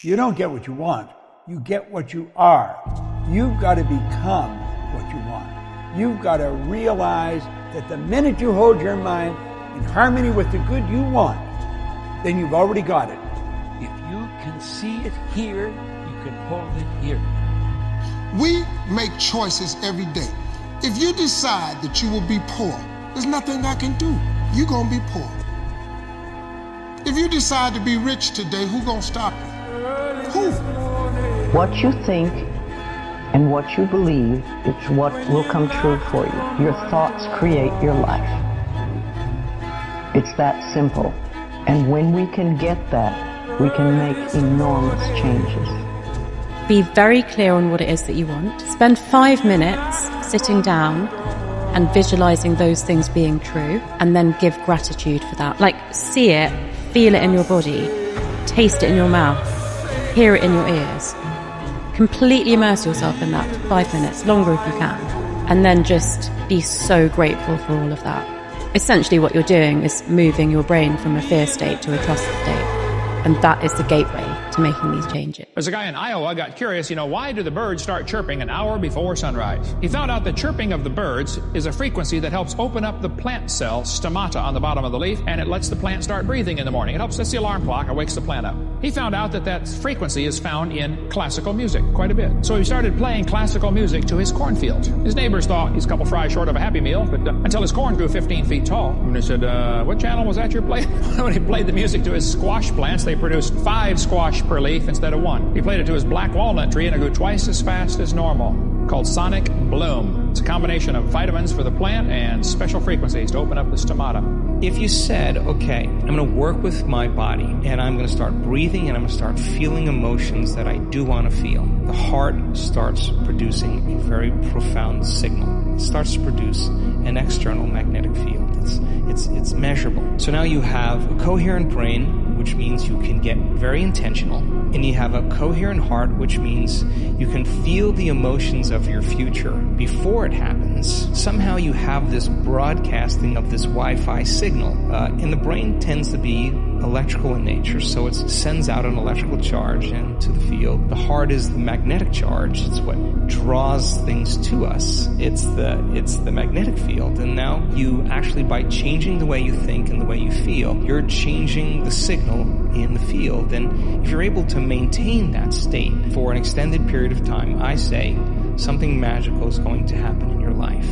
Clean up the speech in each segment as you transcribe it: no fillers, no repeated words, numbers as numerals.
You don't get what you want. You get what you are. You've got to become what you want. You've got to realize that the minute you hold your mind in harmony with the good you want, then you've already got it. If you can see it here, you can hold it here. We make choices every day. If you decide that you will be poor, there's nothing I can do. You're gonna be poor. If you decide to be rich today, who's gonna stop you? Who? What you think and what you believe is what will come true for you. Your thoughts create your life. It's that simple. And when we can get that, we can make enormous changes. Be very clear on what it is that you want. Spend 5 minutes sitting down and visualizing those things being true, and then give gratitude for that. Like, see it, feel it in your body, taste it in your mouth, hear it in your ears. Completely immerse yourself in that for 5 minutes, longer if you can, and then just be so grateful for all of that. Essentially what you're doing is moving your brain from a fear state to a trust state, and that is the gateway to making these changes. There's a guy in Iowa got curious, why do the birds start chirping an hour before sunrise? He found out the chirping of the birds is a frequency that helps open up the plant cell stomata on the bottom of the leaf, and it lets the plant start breathing in the morning. It helps, that's the alarm clock, it wakes the plant up. He found out that frequency is found in classical music quite a bit. So he started playing classical music to his cornfield. His neighbors thought he's a couple fries short of a Happy Meal, but until his corn grew 15 feet tall. And they said, what channel was that you're playing? When he played the music to his squash plants, they produced 5 squash per leaf instead of 1. He played it to his black walnut tree and it grew twice as fast as normal, called sonic bloom. It's a combination of vitamins for the plant and special frequencies to open up the stomata. If you said, okay, I'm going to work with my body and I'm going to start breathing and I'm going to start feeling emotions that I do want to feel, the heart starts producing a very profound signal. It starts to produce an external magnetic field. It's measurable. So now you have a coherent brain, which means you can get very intentional, and you have a coherent heart, which means you can feel the emotions of your future before it happens. Somehow you have this broadcasting of this Wi-Fi signal, and the brain tends to be electrical in nature, so it sends out an electrical charge into the field. The heart is the magnetic charge. It's what draws things to us. It's the magnetic field, and now you actually, by changing the way you think and the way you feel, you're changing the signal in the field. And if you're able to maintain that state for an extended period of time, I say something magical is going to happen in your life.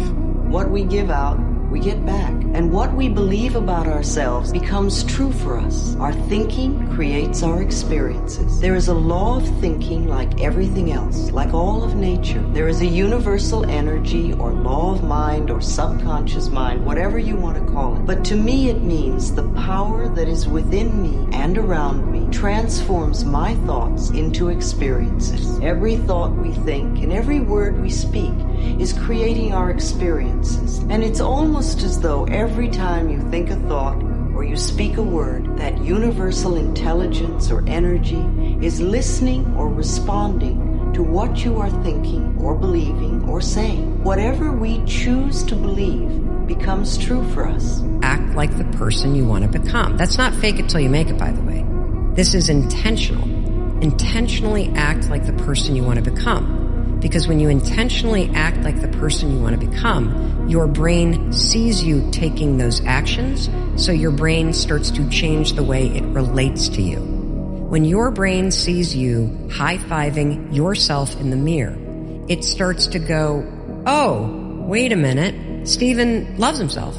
What we give out, we get back. And what we believe about ourselves becomes true for us. Our thinking creates our experiences. There is a law of thinking like everything else, like all of nature. There is a universal energy or law of mind or subconscious mind, whatever you want to call it. But to me it means the power that is within me and around me transforms my thoughts into experiences. Every thought we think and every word we speak is creating our experiences. And it's almost as though every time you think a thought or you speak a word, that universal intelligence or energy is listening or responding to what you are thinking or believing or saying. Whatever we choose to believe becomes true for us. Act like the person you want to become. That's not fake it till you make it, by the way. This is intentional. Intentionally act like the person you want to become. Because when you intentionally act like the person you want to become, your brain sees you taking those actions, so your brain starts to change the way it relates to you. When your brain sees you high-fiving yourself in the mirror, it starts to go, oh, wait a minute, Stephen loves himself.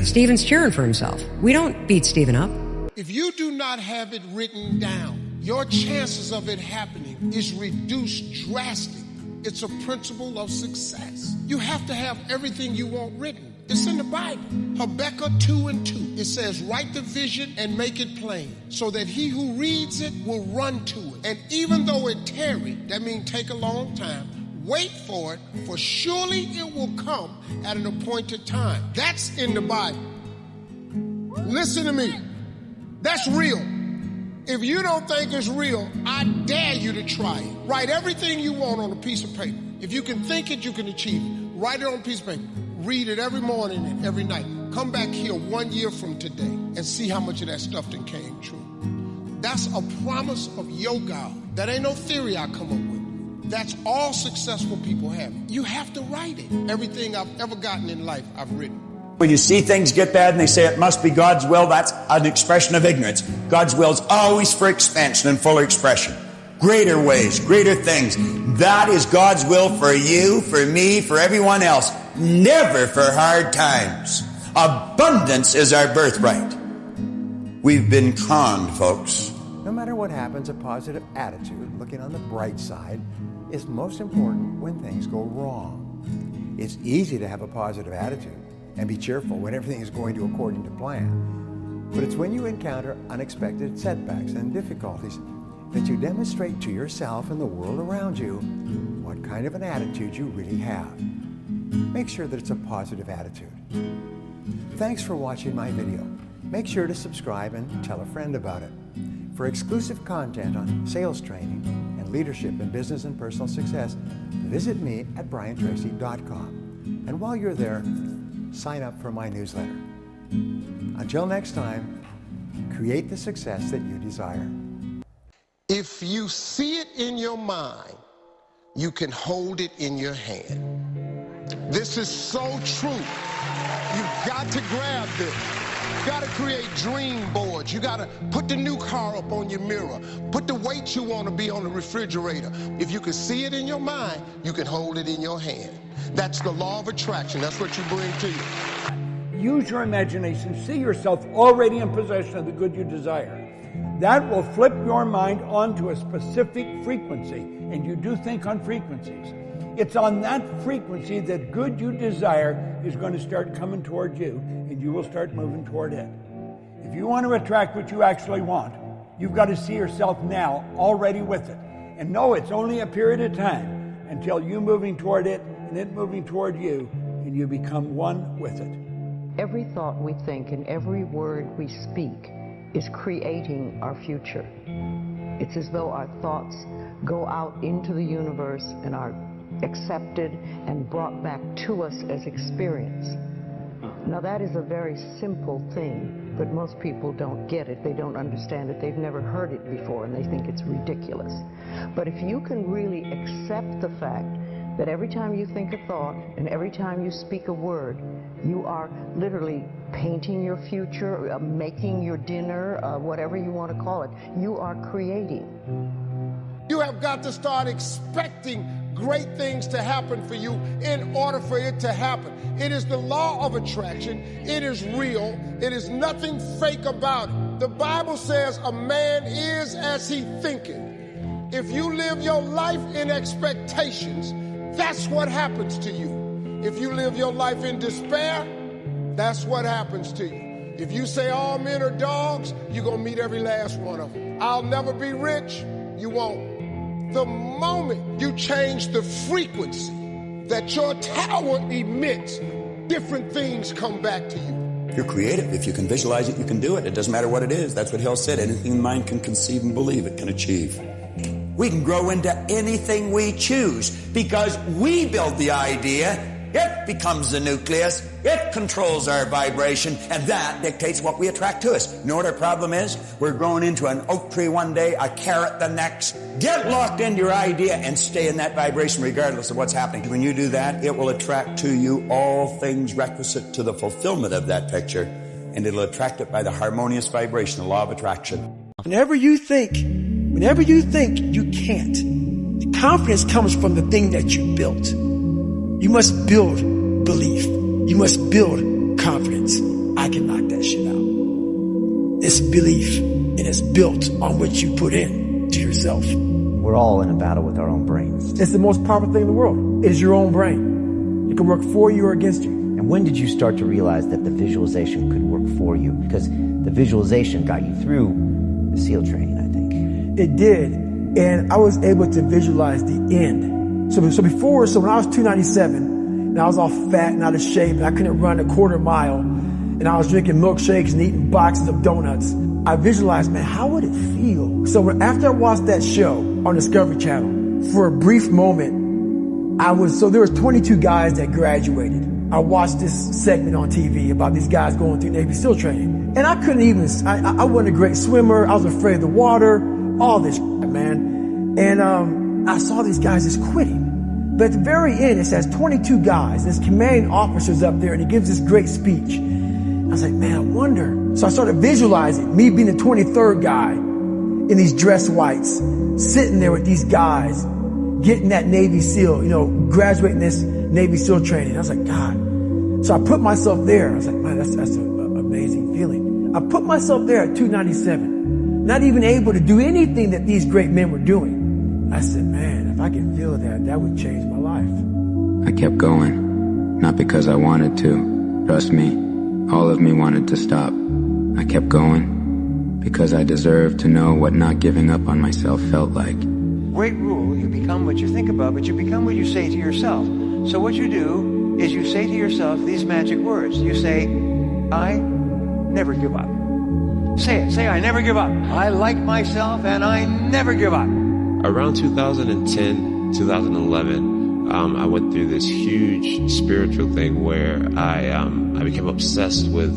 Stephen's cheering for himself. We don't beat Stephen up. If you do not have it written down, your chances of it happening is reduced drastically. It's a principle of success. You have to have everything you want written. It's in the Bible. Habakkuk 2:2. It says, write the vision and make it plain, so that he who reads it will run to it. And even though it tarry, that means take a long time, wait for it, for surely it will come at an appointed time. That's in the Bible. Listen to me. That's real. If you don't think it's real, I dare you to try it. Write everything you want on a piece of paper. If you can think it, you can achieve it. Write it on a piece of paper. Read it every morning and every night. Come back here 1 year from today and see how much of that stuff that came true. That's a promise of your God. That ain't no theory I come up with. That's all successful people have. You have to write it. Everything I've ever gotten in life, I've written. When you see things get bad and they say it must be God's will, that's an expression of ignorance. God's will is always for expansion and fuller expression. Greater ways, greater things. That is God's will for you, for me, for everyone else. Never for hard times. Abundance is our birthright. We've been conned, folks. No matter what happens, a positive attitude, looking on the bright side, is most important when things go wrong. It's easy to have a positive attitude and be cheerful when everything is going to according to plan. But it's when you encounter unexpected setbacks and difficulties that you demonstrate to yourself and the world around you what kind of an attitude you really have. Make sure that it's a positive attitude. Thanks for watching my video. Make sure to subscribe and tell a friend about it. For exclusive content on sales training and leadership in business and personal success, visit me at briantracy.com. And while you're there, sign up for my newsletter. Until next time, create the success that you desire. If you see it in your mind, you can hold it in your hand. This is so true. You've got to grab this. You got to create dream boards. You got to put the new car up on your mirror. Put the weight you want to be on the refrigerator. If you can see it in your mind, you can hold it in your hand. That's the law of attraction. That's what you bring to you. Use your imagination. See yourself already in possession of the good you desire. That will flip your mind onto a specific frequency, and you do think on frequencies. It's on that frequency that good you desire is going to start coming toward you, and you will start moving toward it. If you want to attract what you actually want, you've got to see yourself now already with it. And know it's only a period of time until you moving toward it and it moving toward you, and you become one with it. Every thought we think and every word we speak is creating our future. It's as though our thoughts go out into the universe and are accepted and brought back to us as experience. Now that is a very simple thing, but most people don't get it. They don't understand it. They've never heard it before and they think it's ridiculous. But if you can really accept the fact that every time you think a thought and every time you speak a word, you are literally painting your future, making your dinner, whatever you want to call it. You are creating. You have got to start expecting great things to happen for you in order for it to happen. It is the law of attraction. It is real. It is nothing fake about it. The Bible says a man is as he thinketh. If you live your life in expectations, that's what happens to you. If you live your life in despair, that's what happens to you. If you say all men are dogs, you're going to meet every last one of them. I'll never be rich, you won't. The moment you change the frequency that your tower emits, different things come back to you. You're creative. If you can visualize it, you can do it. It doesn't matter what it is. That's what Hill said. Anything the mind can conceive and believe, it can achieve. We can grow into anything we choose because we build the idea. It becomes the nucleus. It controls our vibration, and that dictates what we attract to us. You know what our problem is? We're growing into an oak tree one day, a carrot the next. Get locked into your idea and stay in that vibration regardless of what's happening. When you do that, it will attract to you all things requisite to the fulfillment of that picture, and it'll attract it by the harmonious vibration, the law of attraction. Whenever you think you can't, the confidence comes from the thing that you built. You must build belief. You must build confidence. I can knock that shit out. It's belief, and it's built on what you put in to yourself. We're all in a battle with our own brains. It's the most powerful thing in the world. It's your own brain. It can work for you or against you. And when did you start to realize that the visualization could work for you? Because the visualization got you through the SEAL training, I think. It did, and I was able to visualize the end. So when I was 297, and I was all fat and out of shape, and I couldn't run a quarter mile, and I was drinking milkshakes and eating boxes of donuts, I visualized, man, how would it feel? So after I watched that show on Discovery Channel, for a brief moment, there was 22 guys that graduated. I watched this segment on TV about these guys going through Navy SEAL training. And I couldn't even, I wasn't a great swimmer. I was afraid of the water, all this man. And I saw these guys just quitting. But at the very end, it says 22 guys. This commanding officer's up there and he gives this great speech. I was like, man, I wonder. So I started visualizing me being the 23rd guy in these dress whites, sitting there with these guys, getting that Navy SEAL, graduating this Navy SEAL training. I was like, God. So I put myself there. I was like, man, that's an amazing feeling. I put myself there at 297, not even able to do anything that these great men were doing. I said, man, if I could feel that would change my life. I kept going, not because I wanted to. Trust me, all of me wanted to stop. I kept going because I deserved to know what not giving up on myself felt like. Great rule, you become what you think about, but you become what you say to yourself. So what you do is you say to yourself these magic words. You say, I never give up. Say it. Say, I never give up. I like myself and I never give up. Around 2010, 2011, I went through this huge spiritual thing where I became obsessed with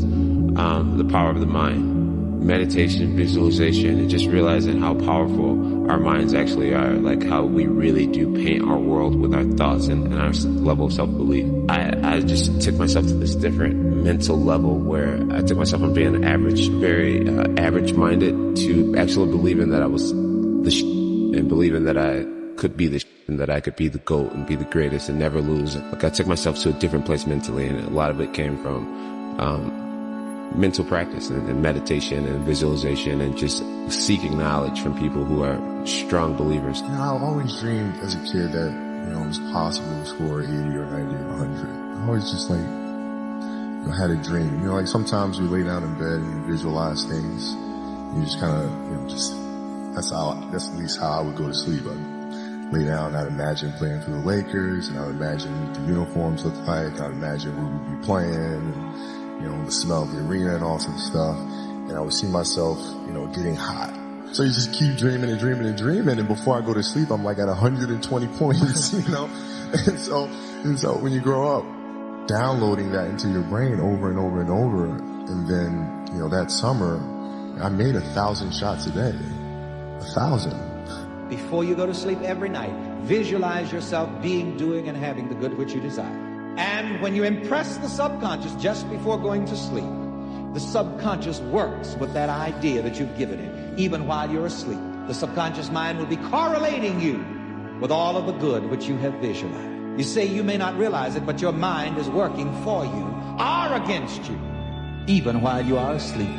the power of the mind. Meditation, visualization, and just realizing how powerful our minds actually are, like how we really do paint our world with our thoughts and our level of self-belief. I just took myself to this different mental level where I took myself from being average, very average-minded, to actually believing that I was the and believing that I could be the and that I could be the GOAT and be the greatest and never lose. Like I took myself to a different place mentally, and a lot of it came from mental practice and meditation and visualization and just seeking knowledge from people who are strong believers. I always dreamed as a kid that, it was possible to score 80 or 90 or 100. I always just had a dream. Like sometimes you lay down in bed and you visualize things. You just kind of, that's at least how I would go to sleep. I'd lay down, I'd imagine playing for the Lakers, and I'd imagine what the uniforms look like. I'd imagine who we'd be playing, and the smell of the arena and all sorts of stuff. And I would see myself, getting hot. So you just keep dreaming and dreaming and dreaming, and before I go to sleep, I'm like at 120 points, And so when you grow up, downloading that into your brain over and over and over, and then, that summer, I made 1,000 shots a day. 1,000. Before you go to sleep every night, visualize yourself being, doing, and having the good which you desire. And when you impress the subconscious just before going to sleep, the subconscious works with that idea that you've given it, even while you're asleep. The subconscious mind will be correlating you with all of the good which you have visualized. You say you may not realize it, but your mind is working for you or against you, even while you are asleep.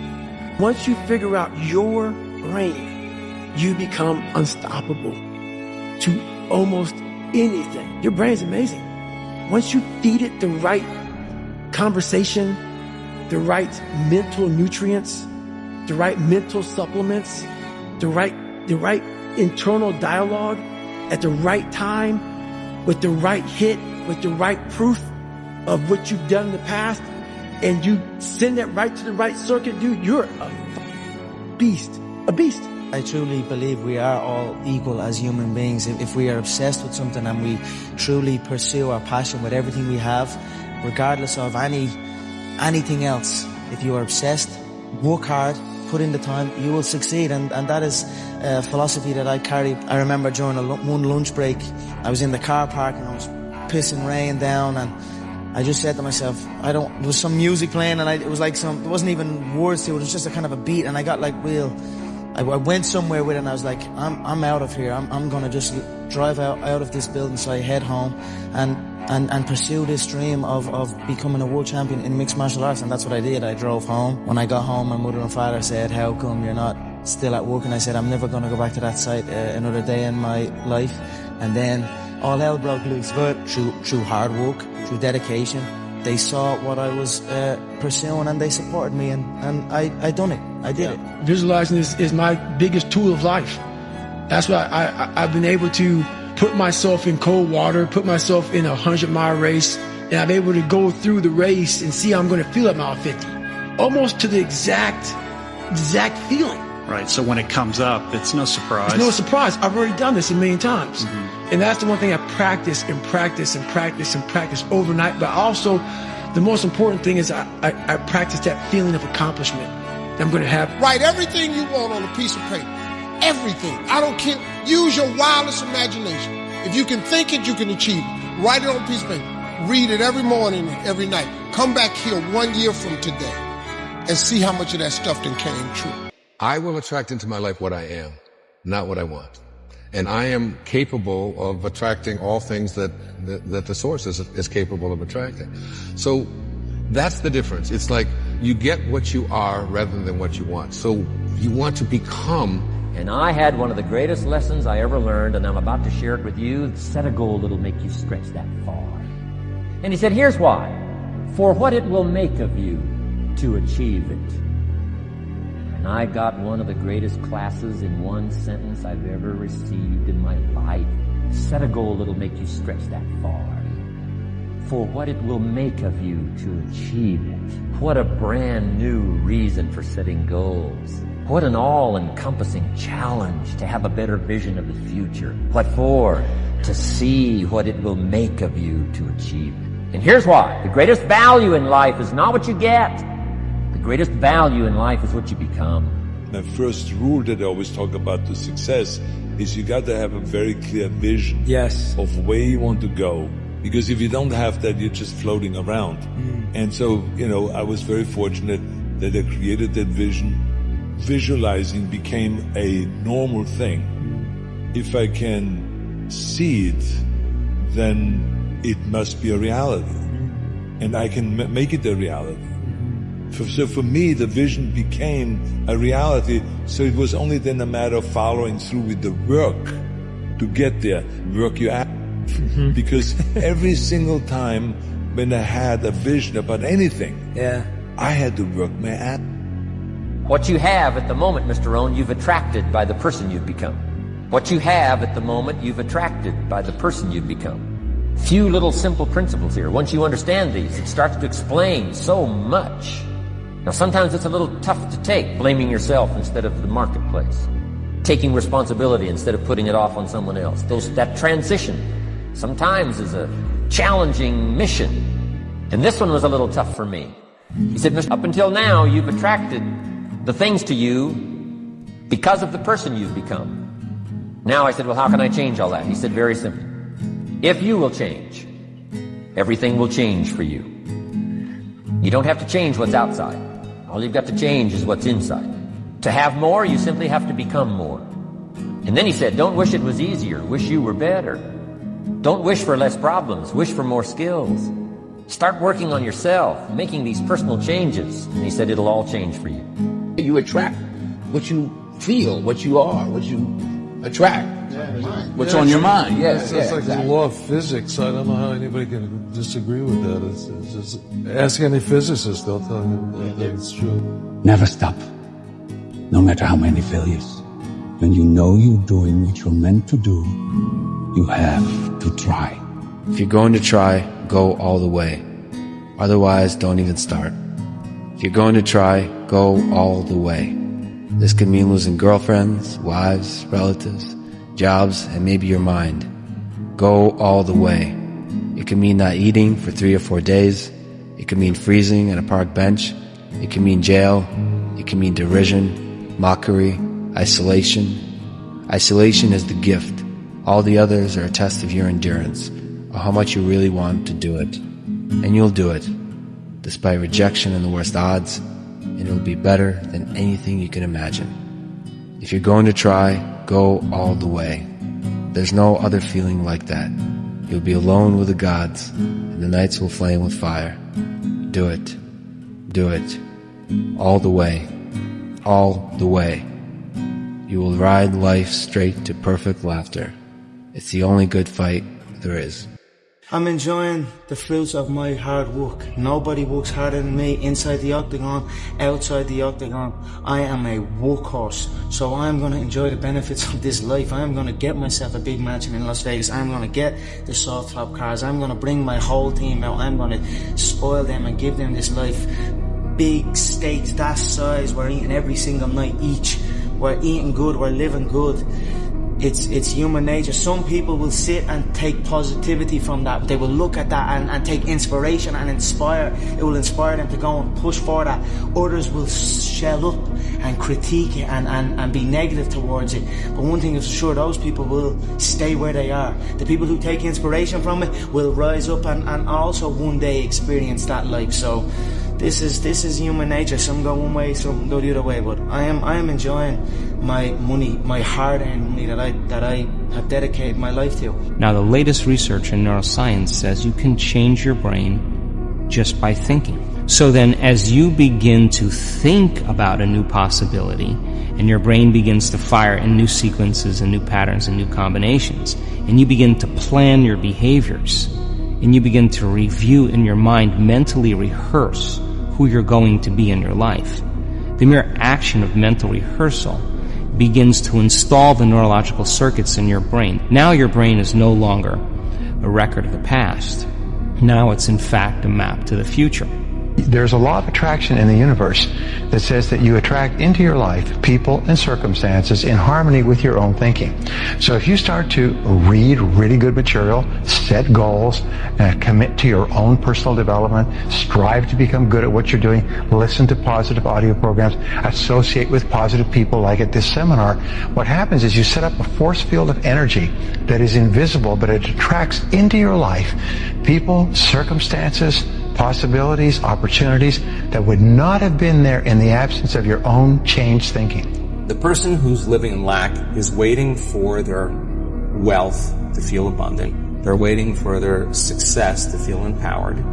Once you figure out your brain, you become unstoppable to almost anything. Your brain's amazing. Once you feed it the right conversation, the right mental nutrients, the right mental supplements, the right internal dialogue at the right time, with the right hit, with the right proof of what you've done in the past, and you send that right to the right circuit, dude, you're a beast. A beast. I truly believe we are all equal as human beings. If we are obsessed with something and we truly pursue our passion with everything we have, regardless of anything else, if you are obsessed, work hard, put in the time, you will succeed. And that is a philosophy that I carry. I remember during one lunch break, I was in the car park and I was pissing rain down, and I just said to myself, there was some music playing, and it was like there wasn't even words to it, it was just a kind of a beat, and I got like I went somewhere with it, and I was like, I'm out of here. I'm gonna just drive out of this building. So I head home and pursue this dream of becoming a world champion in mixed martial arts. And that's what I did. I drove home. When I got home, my mother and father said, how come you're not still at work? And I said, I'm never gonna go back to that site another day in my life. And then all hell broke loose. But through hard work, through dedication, they saw what I was pursuing, and they supported me, and I done it. I did it. Visualizing is my biggest tool of life. That's why I've been able to put myself in cold water, put myself in a 100-mile race, and I'm able to go through the race and see how I'm going to feel at mile 50. Almost to the exact feeling. Right, so when it comes up, it's no surprise. It's no surprise. I've already done this a million times. Mm-hmm. And that's the one thing I practice and practice and practice and practice overnight. But also, the most important thing is I practice that feeling of accomplishment that I'm going to have. Write everything you want on a piece of paper. Everything. I don't care. Use your wildest imagination. If you can think it, you can achieve it. Write it on a piece of paper. Read it every morning, every night. Come back here 1 year from today and see how much of that stuff then came true. I will attract into my life what I am, not what I want. And I am capable of attracting all things that the source is capable of attracting. So that's the difference. It's like you get what you are rather than what you want. So you want to become. And I had one of the greatest lessons I ever learned, and I'm about to share it with you. Set a goal that'll make you stretch that far. And he said, here's why. For what it will make of you to achieve it. And I got one of the greatest classes in one sentence I've ever received in my life. Set a goal that'll make you stretch that far. For what it will make of you to achieve it. What a brand new reason for setting goals. What an all-encompassing challenge to have a better vision of the future. What for? To see what it will make of you to achieve it. And here's why. The greatest value in life is not what you get. The greatest value in life is what you become. My first rule that I always talk about to success is you got to have a very clear vision of where you want to go. Because if you don't have that, you're just floating around. And so, I was very fortunate that I created that vision. Visualizing became a normal thing. If I can see it, then it must be a reality. And I can make it a reality. So for me, the vision became a reality. So it was only then a matter of following through with the work to get there. Work your ass. Because every single time when I had a vision about anything, I had to work my ass. What you have at the moment, Mr. Rohn, you've attracted by the person you've become. What you have at the moment, you've attracted by the person you've become. Few little simple principles here. Once you understand these, it starts to explain so much. Now, sometimes it's a little tough to take, blaming yourself instead of the marketplace, taking responsibility instead of putting it off on someone else. That transition sometimes is a challenging mission. And this one was a little tough for me. He said, up until now, you've attracted the things to you because of the person you've become. Now I said, well, how can I change all that? He said, very simple. If you will change, everything will change for you. You don't have to change what's outside. All you've got to change is what's inside. To have more, you simply have to become more. And then he said, don't wish it was easier. Wish you were better. Don't wish for less problems. Wish for more skills. Start working on yourself, making these personal changes. And he said, it'll all change for you. You attract what you feel, what you are, what you attract. What's on your mind? It's like the law of physics. I don't know how anybody can disagree with that. It's just ask any physicist; they'll tell you that it's true. Never stop, no matter how many failures. When you know you're doing what you're meant to do, you have to try. If you're going to try, go all the way. Otherwise, don't even start. If you're going to try, go all the way. This could mean losing girlfriends, wives, relatives, jobs, and maybe your mind. Go all the way. It can mean not eating for 3 or 4 days. It can mean freezing at a park bench. It can mean jail. It can mean derision, mockery, isolation. Isolation is the gift. All the others are a test of your endurance, or how much you really want to do it. And you'll do it, despite rejection and the worst odds, and it will be better than anything you can imagine. If you're going to try, go all the way. There's no other feeling like that. You'll be alone with the gods, and the nights will flame with fire. Do it. Do it. All the way. All the way. You will ride life straight to perfect laughter. It's the only good fight there is. I'm enjoying the fruits of my hard work. Nobody works harder than me inside the octagon, outside the octagon. I am a workhorse, so I'm going to enjoy the benefits of this life. I'm going to get myself a big mansion in Las Vegas. I'm going to get the soft top cars. I'm going to bring my whole team out. I'm going to spoil them and give them this life. Big steaks that size, we're eating every single night each. We're eating good, we're living good. It's human nature. Some people will sit and take positivity from that. They will look at that and take inspiration and inspire. It will inspire them to go and push for that. Others will shell up and critique it and be negative towards it. But one thing is for sure, those people will stay where they are. The people who take inspiration from it will rise up and also one day experience that life. So this is human nature. Some go one way, some go the other way. But I am enjoying my money, my hard-earned money that I have dedicated my life to. Now, the latest research in neuroscience says you can change your brain just by thinking. So then, as you begin to think about a new possibility, and your brain begins to fire in new sequences and new patterns and new combinations, and you begin to plan your behaviors, and you begin to review in your mind, mentally rehearse who you're going to be in your life, the mere action of mental rehearsal begins to install the neurological circuits in your brain. Now your brain is no longer a record of the past. Now it's in fact a map to the future. There's a law of attraction in the universe that says that you attract into your life people and circumstances in harmony with your own thinking. So if you start to read really good material, set goals, commit to your own personal development, strive to become good at what you're doing, listen to positive audio programs, associate with positive people like at this seminar, what happens is you set up a force field of energy that is invisible, but it attracts into your life people, circumstances, possibilities, opportunities that would not have been there in the absence of your own changed thinking. The person who's living in lack is waiting for their wealth to feel abundant. They're waiting for their success to feel empowered.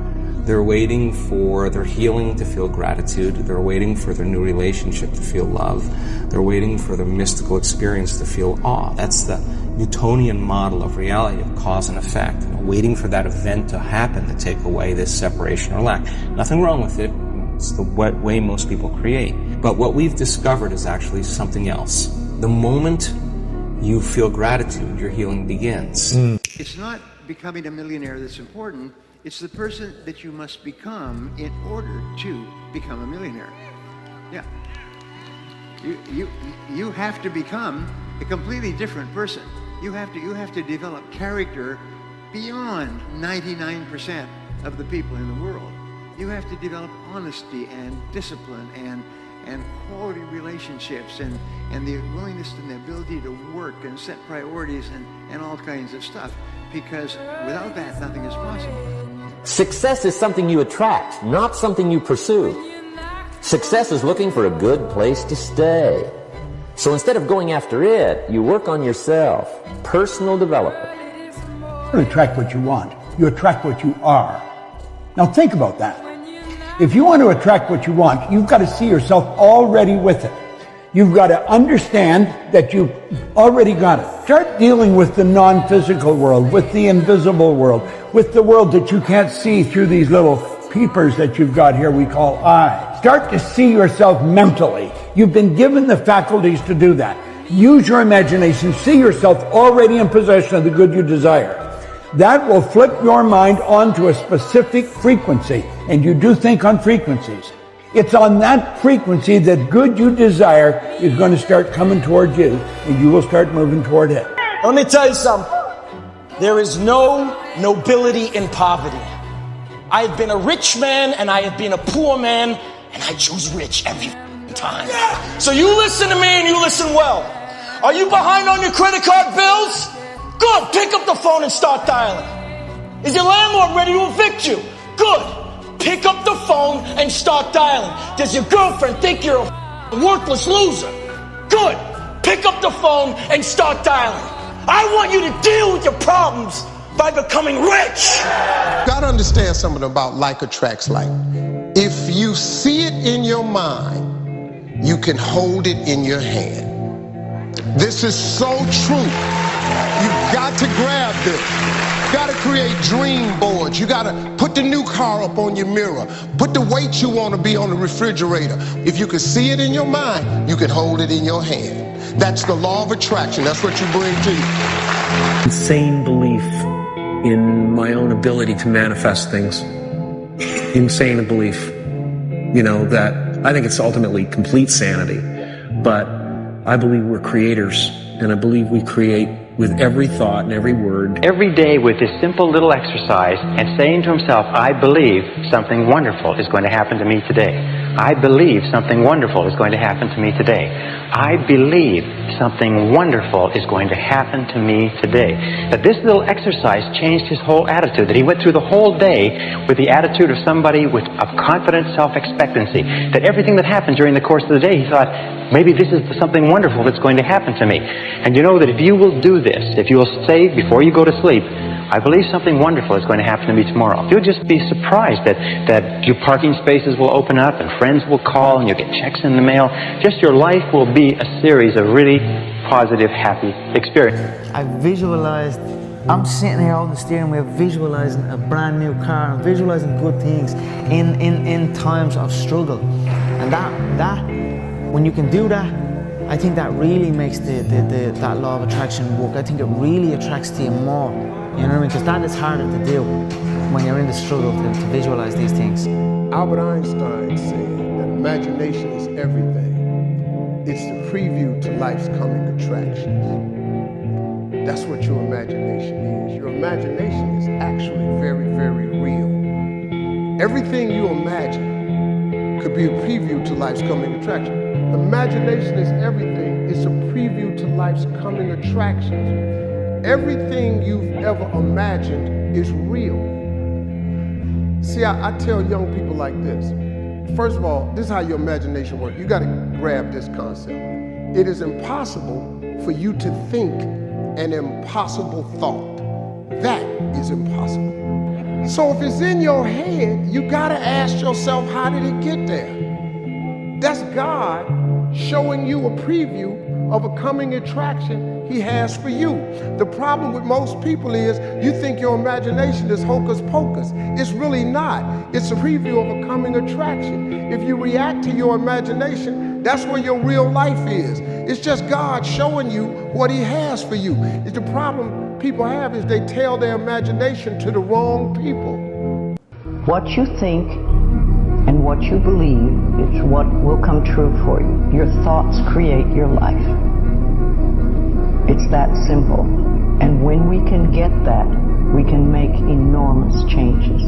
They're waiting for their healing to feel gratitude. They're waiting for their new relationship to feel love. They're waiting for their mystical experience to feel awe. That's the Newtonian model of reality, of cause and effect. Waiting for that event to happen to take away this separation or lack. Nothing wrong with it. It's the way most people create. But what we've discovered is actually something else. The moment you feel gratitude, your healing begins. It's not becoming a millionaire that's important. It's the person that you must become in order to become a millionaire. Yeah. You have to become a completely different person. You have to develop character beyond 99% of the people in the world. You have to develop honesty and discipline and quality relationships and the willingness and the ability to work and set priorities and all kinds of stuff. Because without that, nothing is possible. Success is something you attract, not something you pursue. Success is looking for a good place to stay. So instead of going after it, you work on yourself. Personal development. You don't attract what you want. You attract what you are. Now think about that. If you want to attract what you want, you've got to see yourself already with it. You've got to understand that you've already got it. Start dealing with the non-physical world, with the invisible world, with the world that you can't see through these little peepers that you've got here we call eyes. Start to see yourself mentally. You've been given the faculties to do that. Use your imagination. See yourself already in possession of the good you desire. That will flip your mind onto a specific frequency, and you do think on frequencies. It's on that frequency that good you desire is going to start coming towards you, and you will start moving toward it. Let me tell you something. There is no nobility in poverty. I've been a rich man and I have been a poor man, and I choose rich every time. So you listen to me and you listen well. Are you behind on your credit card bills? Good. Pick up the phone and start dialing. Is your landlord ready to evict you? Good. Pick up the phone and start dialing. Does your girlfriend think you're a worthless loser? Good. Pick up the phone and start dialing. I want you to deal with your problems by becoming rich. You gotta understand something about like attracts like. If you see it in your mind, you can hold it in your hand. This is so true. You've got to grab this. You gotta create dream boards. You gotta put the new car up on your mirror. Put the weight you want to be on the refrigerator. If you can see it in your mind, you can hold it in your hand. That's the law of attraction. That's what you bring to you. Insane belief in my own ability to manifest things. Insane belief, that I think it's ultimately complete sanity. But I believe we're creators and I believe we create with every thought and every word. Every day with this simple little exercise and saying to himself, I believe something wonderful is going to happen to me today. I believe something wonderful is going to happen to me today. I believe something wonderful is going to happen to me today. That this little exercise changed his whole attitude, that he went through the whole day with the attitude of somebody with a confident self-expectancy, that everything that happened during the course of the day, he thought, maybe this is something wonderful that's going to happen to me. And you know that if you will do this, if you will say before you go to sleep, I believe something wonderful is going to happen to me tomorrow, you'll just be surprised that your parking spaces will open up and friends will call and you'll get checks in the mail. Just your life will be a series of really positive, happy experiences. I visualized, I'm sitting here holding the steering wheel, visualizing a brand new car, and visualizing good things in times of struggle. And that when you can do that, I think that really makes that law of attraction work. I think it really attracts to you more. You know what I mean? Because that is harder to do when you're in the struggle to visualize these things. Albert Einstein said that imagination is everything. It's the preview to life's coming attractions. That's what your imagination is. Your imagination is actually very, very real. Everything you imagine could be a preview to life's coming attraction. Imagination is everything. It's a preview to life's coming attractions. Everything you've ever imagined is real. See, I tell young people like this. First of all, this is how your imagination works. You got to grab this concept. It is impossible for you to think an impossible thought. That is impossible. So if it's in your head, you got to ask yourself, how did it get there? That's God showing you a preview of a coming attraction he has for you. The problem with most people is you think your imagination is hocus pocus. It's really not. It's a preview of a coming attraction. If you react to your imagination, that's where your real life is. It's just God showing you what he has for you. The problem people have is they tell their imagination to the wrong people. What you think and what you believe is what will come true for you. Your thoughts create your life. It's that simple. And when we can get that, we can make enormous changes.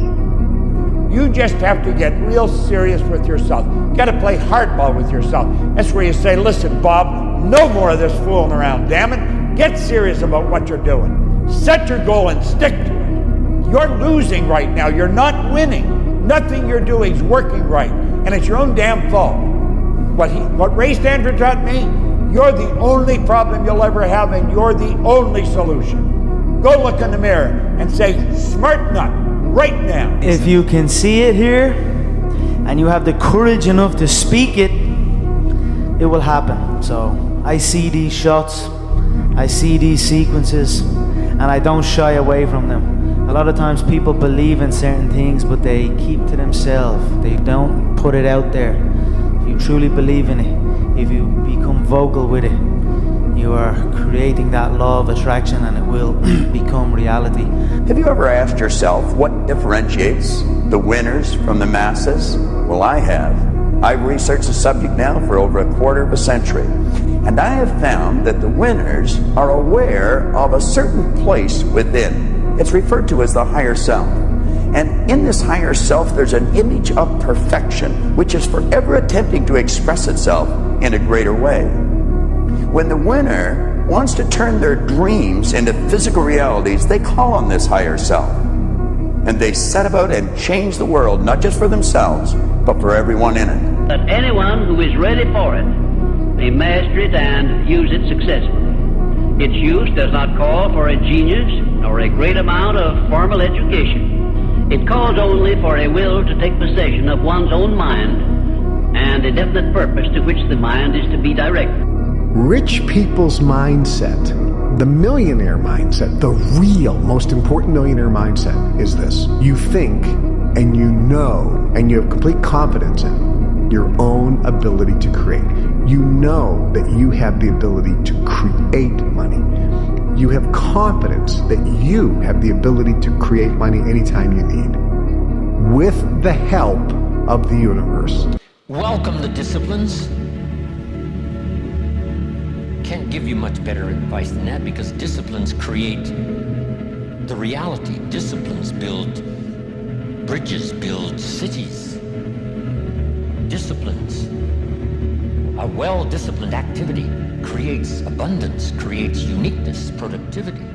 You just have to get real serious with yourself. You got to play hardball with yourself. That's where you say, listen, Bob, no more of this fooling around, damn it. Get serious about what you're doing. Set your goal and stick to it. You're losing right now. You're not winning. Nothing you're doing is working right. And it's your own damn fault. What Ray Stanford taught me, you're the only problem you'll ever have, and you're the only solution. Go look in the mirror and say, smart nut, right now. If you can see it here, and you have the courage enough to speak it, it will happen. So I see these shots, I see these sequences, and I don't shy away from them. A lot of times people believe in certain things, but they keep to themselves. They don't put it out there. If you truly believe in it, if you become vocal with it, you are creating that law of attraction, and it will become reality. Have you ever asked yourself what differentiates the winners from the masses? Well, I have. I've researched the subject now for over a quarter of a century, and I have found that the winners are aware of a certain place within. It's referred to as the higher self. And in this higher self, there's an image of perfection, which is forever attempting to express itself in a greater way. When the winner wants to turn their dreams into physical realities, they call on this higher self. And they set about and change the world, not just for themselves, but for everyone in it. That anyone who is ready for it may master it and use it successfully. Its use does not call for a genius nor a great amount of formal education. It calls only for a will to take possession of one's own mind and a definite purpose to which the mind is to be directed. Rich people's mindset, the millionaire mindset, the real most important millionaire mindset is this. You think and you know and you have complete confidence in your own ability to create. You know that you have the ability to create money. You have confidence that you have the ability to create money anytime you need, with the help of the universe. Welcome the disciplines. can't give you much better advice than that, because disciplines create the reality. Disciplines build bridges, build cities. Disciplines, a well-disciplined activity creates abundance, creates uniqueness, productivity.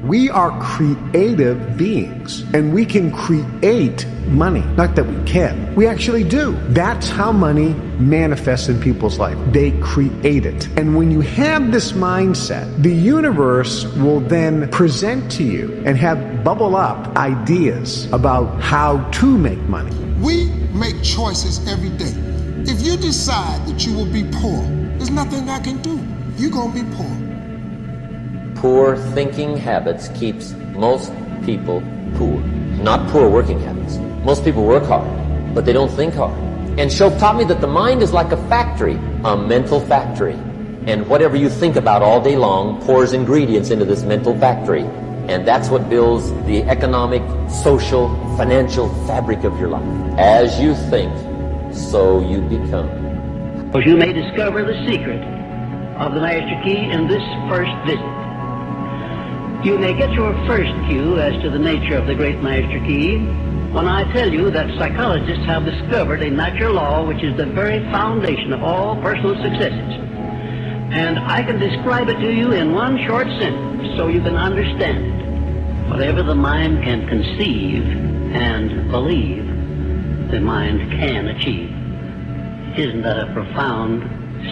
We are creative beings, and we can create money. Not that we can, we actually do. That's how money manifests in people's life. They create it. And when you have this mindset, the universe will then present to you and have bubble up ideas about how to make money. We make choices every day. If you decide that you will be poor, there's nothing I can do. You're gonna be poor. Poor thinking habits keeps most people poor. Not poor working habits. Most people work hard, but they don't think hard. And Shope taught me that the mind is like a factory, a mental factory. And whatever you think about all day long pours ingredients into this mental factory. And that's what builds the economic, social, financial fabric of your life. As you think, so you become. But you may discover the secret of the Master Key in this first visit. You may get your first cue as to the nature of the great Master Key when I tell you that psychologists have discovered a natural law which is the very foundation of all personal successes. And I can describe it to you in one short sentence so you can understand it. Whatever the mind can conceive and believe, the mind can achieve. Isn't that a profound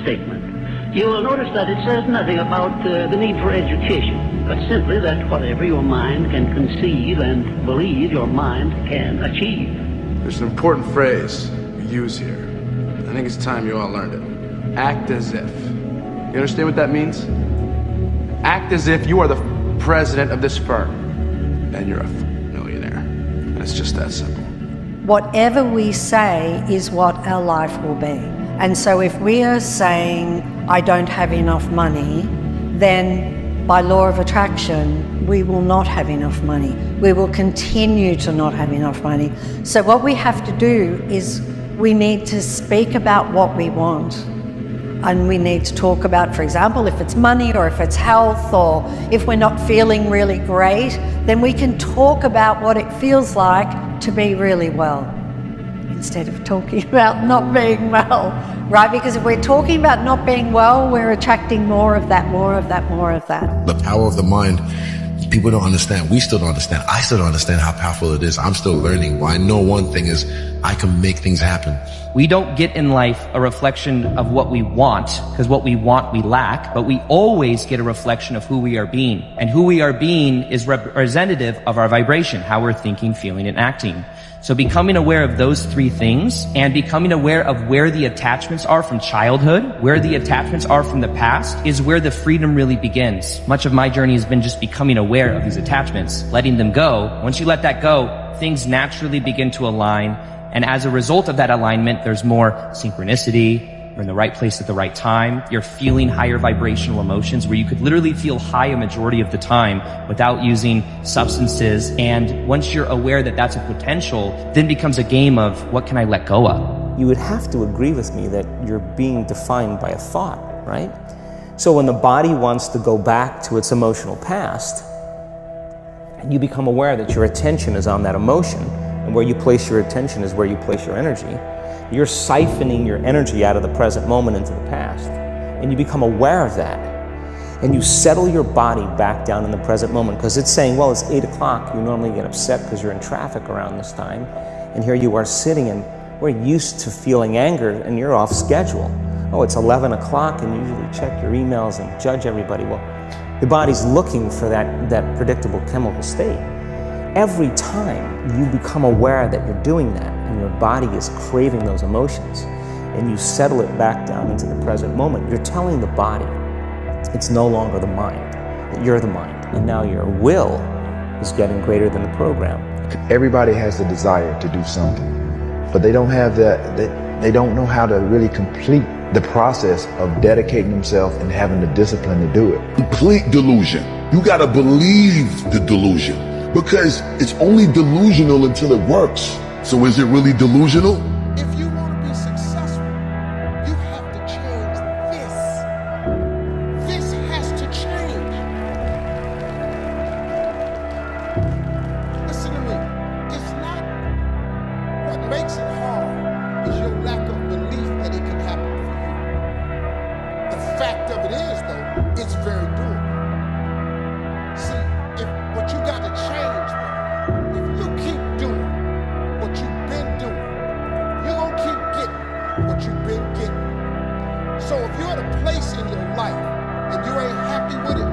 statement? You will notice that it says nothing about the need for education, but simply that whatever your mind can conceive and believe, your mind can achieve. There's an important phrase we use here. I think it's time you all learned it. Act as if. You understand what that means? Act as if you are the president of this firm, and you're a millionaire. And it's just that simple. Whatever we say is what our life will be. And so if we are saying, I don't have enough money, then by law of attraction, we will not have enough money. We will continue to not have enough money. So what we have to do is we need to speak about what we want. And we need to talk about, for example, if it's money or if it's health or if we're not feeling really great, then we can talk about what it feels like to be really well, instead of talking about not being well, right? Because if we're talking about not being well, we're attracting more of that, more of that, more of that. The power of the mind, people don't understand. We still don't understand. I still don't understand how powerful it is. I'm still learning. Well, I know one thing is I can make things happen. We don't get in life a reflection of what we want, because what we want we lack, but we always get a reflection of who we are being. And who we are being is representative of our vibration, how we're thinking, feeling, and acting. So becoming aware of those three things and becoming aware of where the attachments are from childhood, where the attachments are from the past, is where the freedom really begins. Much of my journey has been just becoming aware of these attachments, letting them go. Once you let that go, things naturally begin to align. And as a result of that alignment, there's more synchronicity. You're in the right place at the right time. You're feeling higher vibrational emotions where you could literally feel high a majority of the time without using substances. And once you're aware that that's a potential, then becomes a game of what can I let go of? You would have to agree with me that you're being defined by a thought, right? So when the body wants to go back to its emotional past, and you become aware that your attention is on that emotion, and where you place your attention is where you place your energy, you're siphoning your energy out of the present moment into the past. And you become aware of that. And you settle your body back down in the present moment, because it's saying, well, it's 8 o'clock. You normally get upset because you're in traffic around this time. And here you are sitting, and we're used to feeling anger, and you're off schedule. Oh, it's 11 o'clock, and you usually check your emails and judge everybody. Well, your body's looking for that predictable chemical state. Every time you become aware that you're doing that and your body is craving those emotions and you settle it back down into the present moment, you're telling the body it's no longer the mind, that you're the mind, and now your will is getting greater than the program. Everybody has the desire to do something, but they don't have that, they don't know how to really complete the process of dedicating themselves and having the discipline to do it. Complete delusion. You gotta believe the delusion. Because it's only delusional until it works. So is it really delusional? If you want to be successful, you have to change this change them. If you keep doing what you've been doing, you're going to keep getting what you've been getting. So if you're at a place in your life and you ain't happy with it,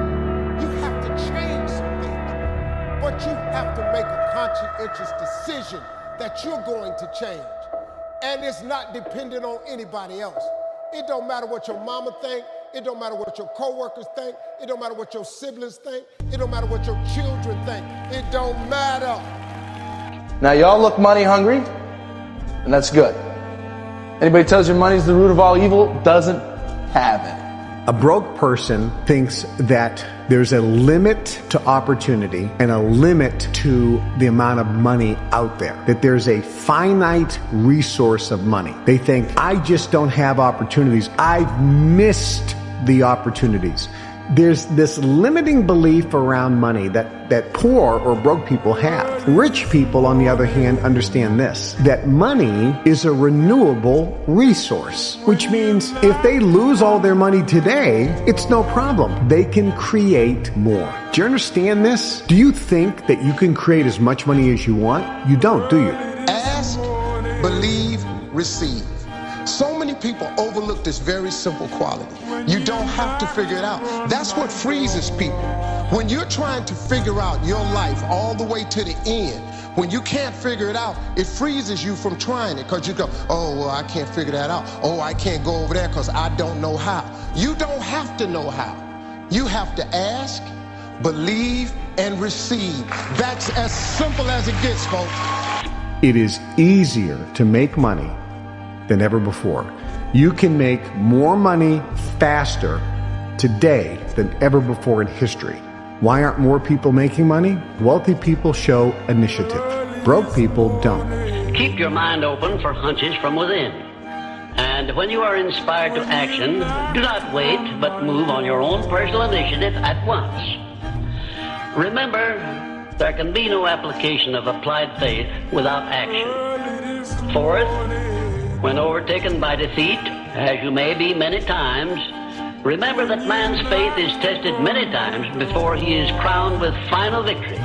you have to change some things. But you have to make a conscientious decision that you're going to change. And it's not dependent on anybody else. It don't matter what your mama think. It don't matter what your coworkers think. It don't matter what your siblings think. It don't matter what your children think. It don't matter. Now y'all look money hungry, and that's good. Anybody tells you money's the root of all evil doesn't have it. A broke person thinks that there's a limit to opportunity and a limit to the amount of money out there, that there's a finite resource of money. They think, I just don't have opportunities. I've missed the opportunities. There's this limiting belief around money that poor or broke people have. Rich people, on the other hand, understand this, that money is a renewable resource, which means if they lose all their money today, it's no problem. They can create more. Do you understand this? Do you think that you can create as much money as you want? You don't, do you? Ask, believe, receive. So many people overlook this very simple quality. You don't have to figure it out. That's what freezes people. When you're trying to figure out your life all the way to the end, when you can't figure it out, it freezes you from trying it because you go, oh, well, I can't figure that out. Oh, I can't go over there because I don't know how. You don't have to know how. You have to ask, believe, and receive. That's as simple as it gets, folks. It is easier to make money than ever before. You can make more money faster today than ever before in history. Why aren't more people making money? Wealthy people show initiative. Broke people don't. Keep your mind open for hunches from within. And when you are inspired to action, do not wait, but move on your own personal initiative at once. Remember, there can be no application of applied faith without action. Fourth, when overtaken by defeat, as you may be many times, remember that man's faith is tested many times before he is crowned with final victory.